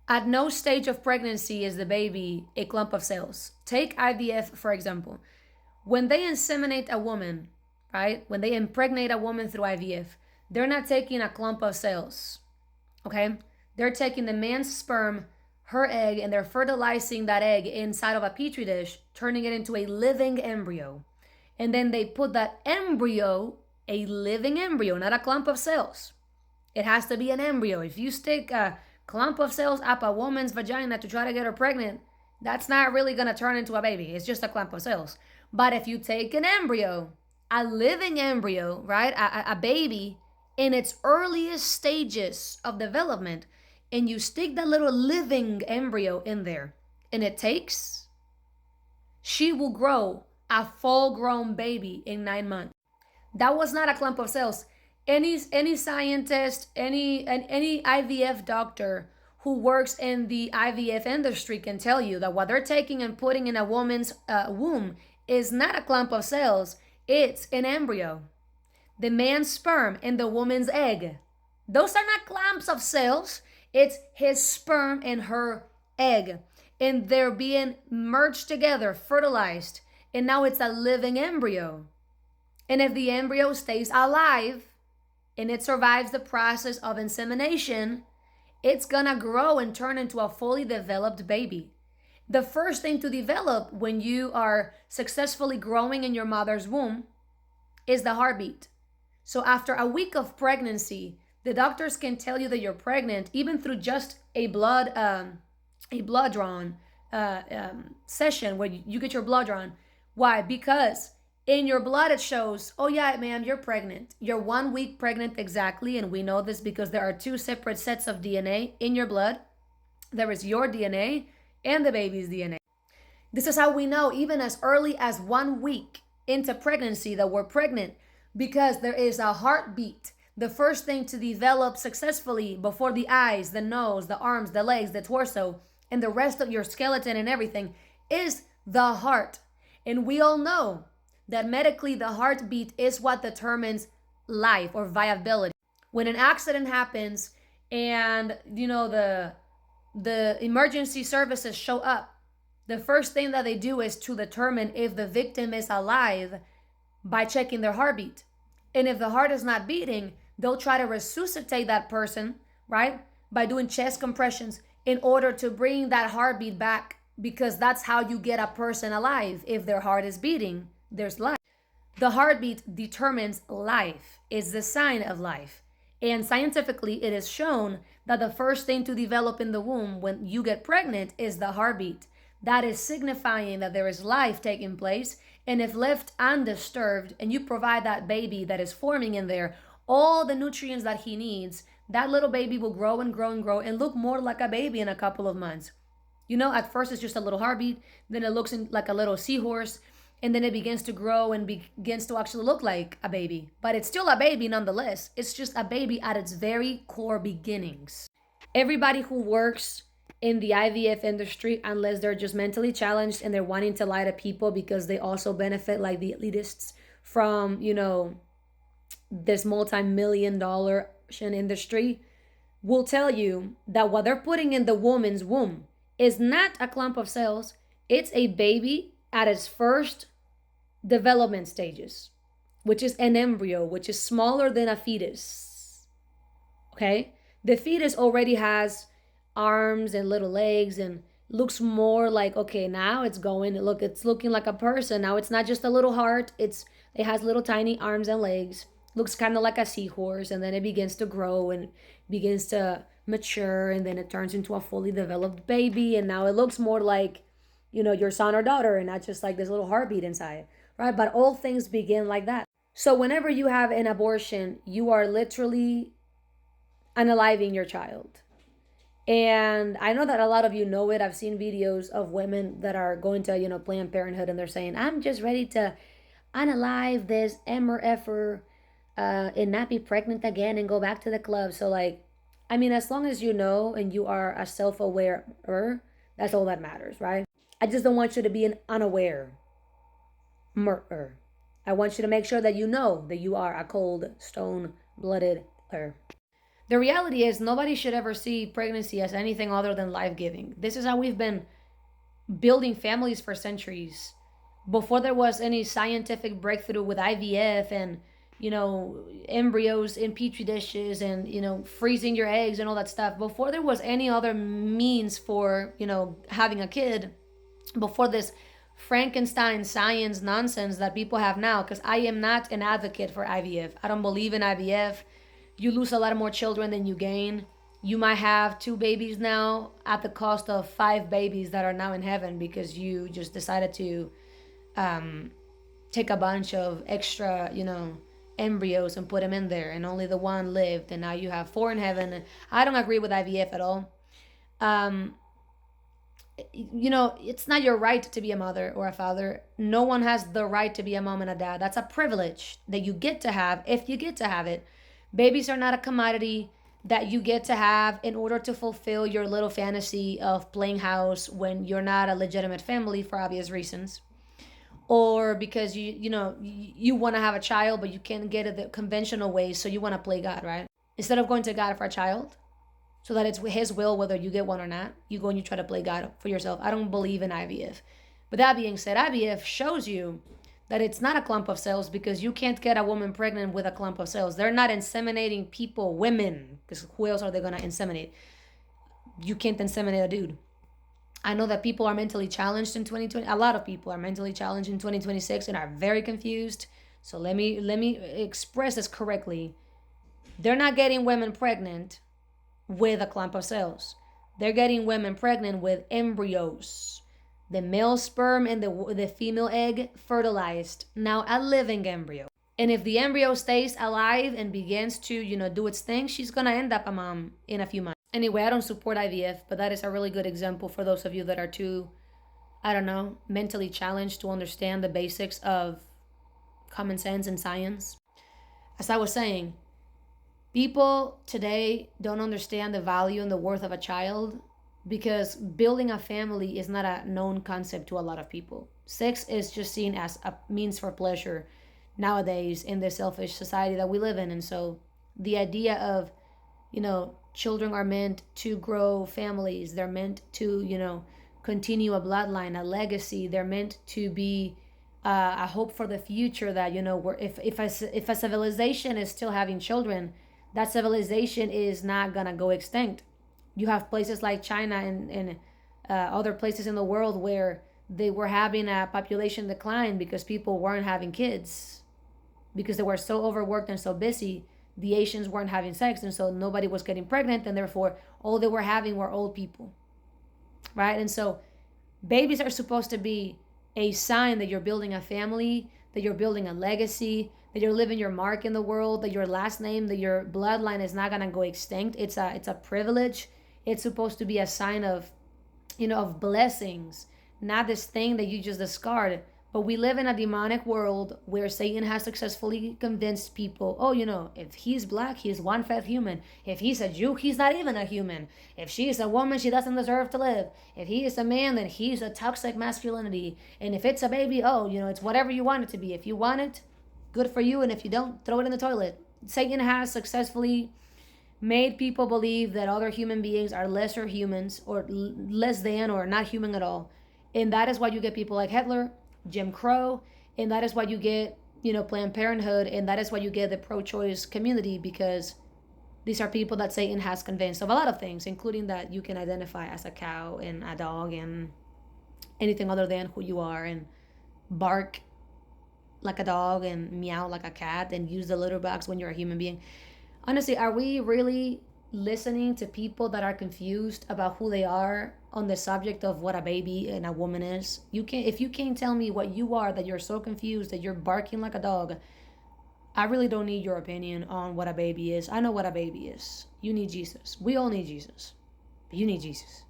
At no stage of pregnancy is the baby a clump of cells. Take IVF, for example. When they inseminate a woman, right? When they impregnate a woman through IVF, they're not taking a clump of cells, okay? They're taking the man's sperm, her egg, and they're fertilizing that egg inside of a petri dish, turning it into a living embryo. And then they put that embryo, a living embryo, not a clump of cells. It has to be an embryo. If you stick a clump of cells up a woman's vagina to try to get her pregnant, that's not really going to turn into a baby. It's just a clump of cells. But if you take an embryo, a living embryo, right, a baby in its earliest stages of development, and you stick that little living embryo in there, and it takes, she will grow a full-grown baby in 9 months. That was not a clump of cells. Any scientist, any IVF doctor who works in the IVF industry can tell you that what they're taking and putting in a woman's womb is not a clump of cells. It's an embryo. The man's sperm and the woman's egg. Those are not clumps of cells. It's his sperm and her egg. And they're being merged together, fertilized. And now it's a living embryo. And if the embryo stays alive and it survives the process of insemination, it's gonna grow and turn into a fully developed baby. The first thing to develop when you are successfully growing in your mother's womb is the heartbeat. So after a week of pregnancy, the doctors can tell you that you're pregnant even through just a blood drawn session where you get your blood drawn. Why? Because in your blood it shows, oh yeah, ma'am, you're pregnant. You're 1 week pregnant exactly, and we know this because there are 2 separate sets of DNA in your blood. There is your DNA and the baby's DNA. This is how we know even as early as 1 week into pregnancy that we're pregnant, because there is a heartbeat. The first thing to develop successfully before the eyes, the nose, the arms, the legs, the torso, and the rest of your skeleton and everything is the heart. And we all know that medically the heartbeat is what determines life or viability. When an accident happens and the emergency services show up, the first thing that they do is to determine if the victim is alive by checking their heartbeat. And if the heart is not beating, they'll try to resuscitate that person, right, by doing chest compressions in order to bring that heartbeat back, because that's how you get a person alive. If their heart is beating, there's life. The heartbeat determines life, is the sign of life. And scientifically, it is shown that the first thing to develop in the womb when you get pregnant is the heartbeat. That is signifying that there is life taking place. And if left undisturbed and you provide that baby that is forming in there all the nutrients that he needs, that little baby will grow and grow and grow and look more like a baby in a couple of months. At first it's just a little heartbeat, then it looks like a little seahorse, and then it begins to grow and begins to actually look like a baby. But it's still a baby nonetheless. It's just a baby at its very core beginnings. Everybody who works in the IVF industry, unless they're just mentally challenged and they're wanting to lie to people because they also benefit, like the elitists, from, this multi-million-dollar industry, will tell you that what they're putting in the woman's womb is not a clump of cells. It's a baby at its first development stages, which is an embryo, which is smaller than a fetus. Okay? The fetus already has arms and little legs and looks more like, okay, now it's looking like a person. Now it's not just a little heart. It has little tiny arms and legs. Looks kind of like a seahorse, and then it begins to grow and begins to mature, and then it turns into a fully developed baby, and now it looks more like, your son or daughter, and not just like this little heartbeat inside, right? But all things begin like that. So whenever you have an abortion, you are literally unaliving your child. And I know that a lot of you know it. I've seen videos of women that are going to, Planned Parenthood, and they're saying, I'm just ready to unalive this MRFer and not be pregnant again and go back to the club. So as long as you know and you are a self-aware, that's all that matters, right? I just don't want you to be an unaware murderer. I want you to make sure that you know that you are a cold, stone-blooded. The reality is nobody should ever see pregnancy as anything other than life-giving. This is how we've been building families for centuries. Before there was any scientific breakthrough with IVF and, embryos in petri dishes and, freezing your eggs and all that stuff, before there was any other means for, having a kid, before this Frankenstein science nonsense that people have now, because I am not an advocate for IVF. I don't believe in IVF. You lose a lot more children than you gain. You might have 2 babies now at the cost of 5 babies that are now in heaven because you just decided to take a bunch of extra, embryos and put them in there, and only the one lived, and now you have 4 in heaven. I don't agree with IVF at all. It's not your right to be a mother or a father. No one has the right to be a mom and a dad. That's a privilege that you get to have if you get to have it. Babies are not a commodity that you get to have in order to fulfill your little fantasy of playing house when you're not a legitimate family for obvious reasons, or because you want to have a child but you can't get it the conventional way, so you want to play God, right? Instead of going to God for a child so that it's his will whether you get one or not, you go and you try to play God for yourself. I don't believe in IVF. But that being said, IVF shows you that it's not a clump of cells, because you can't get a woman pregnant with a clump of cells. They're not inseminating people, women, because who else are they going to inseminate? You can't inseminate a dude. I know that people are mentally challenged in 2020. A lot of people are mentally challenged in 2026 and are very confused. So let me express this correctly. They're not getting women pregnant with a clump of cells. They're getting women pregnant with embryos. The male sperm and the female egg fertilized. Now a living embryo. And if the embryo stays alive and begins to, do its thing, she's going to end up a mom in a few months. Anyway, I don't support IVF, but that is a really good example for those of you that are too, I don't know, mentally challenged to understand the basics of common sense and science. As I was saying, people today don't understand the value and the worth of a child because building a family is not a known concept to a lot of people. Sex is just seen as a means for pleasure nowadays in the selfish society that we live in. And so the idea of, children are meant to grow families. They're meant to, continue a bloodline, a legacy. They're meant to be a hope for the future that, if a civilization is still having children, that civilization is not going to go extinct. You have places like China and other places in the world where they were having a population decline because people weren't having kids, because they were so overworked and so busy. The Asians weren't having sex, and so nobody was getting pregnant, and therefore all they were having were old people, right? And so babies are supposed to be a sign that you're building a family, that you're building a legacy, that you're leaving your mark in the world, that your last name, that your bloodline is not gonna go extinct. It's a privilege. It's supposed to be a sign of, of blessings, not this thing that you just discard. But we live in a demonic world where Satan has successfully convinced people, if he's black, he's one fifth human. If he's a Jew, he's not even a human. If she's a woman, she doesn't deserve to live. If he is a man, then he's a toxic masculinity. And if it's a baby, it's whatever you want it to be. If you want it, good for you. And if you don't, throw it in the toilet. Satan has successfully made people believe that other human beings are lesser humans or less than or not human at all. And that is why you get people like Hitler, Jim Crow, and that is why you get, Planned Parenthood, and that is why you get the pro-choice community, because these are people that Satan has convinced of a lot of things, including that you can identify as a cow and a dog and anything other than who you are, and bark like a dog and meow like a cat and use the litter box when you're a human being. Honestly, are we really listening to people that are confused about who they are on the subject of what a baby and a woman is? If you can't tell me what you are, that you're so confused that you're barking like a dog, I really don't need your opinion on what a baby is. I know what a baby is. You need Jesus. We all need Jesus. But you need Jesus.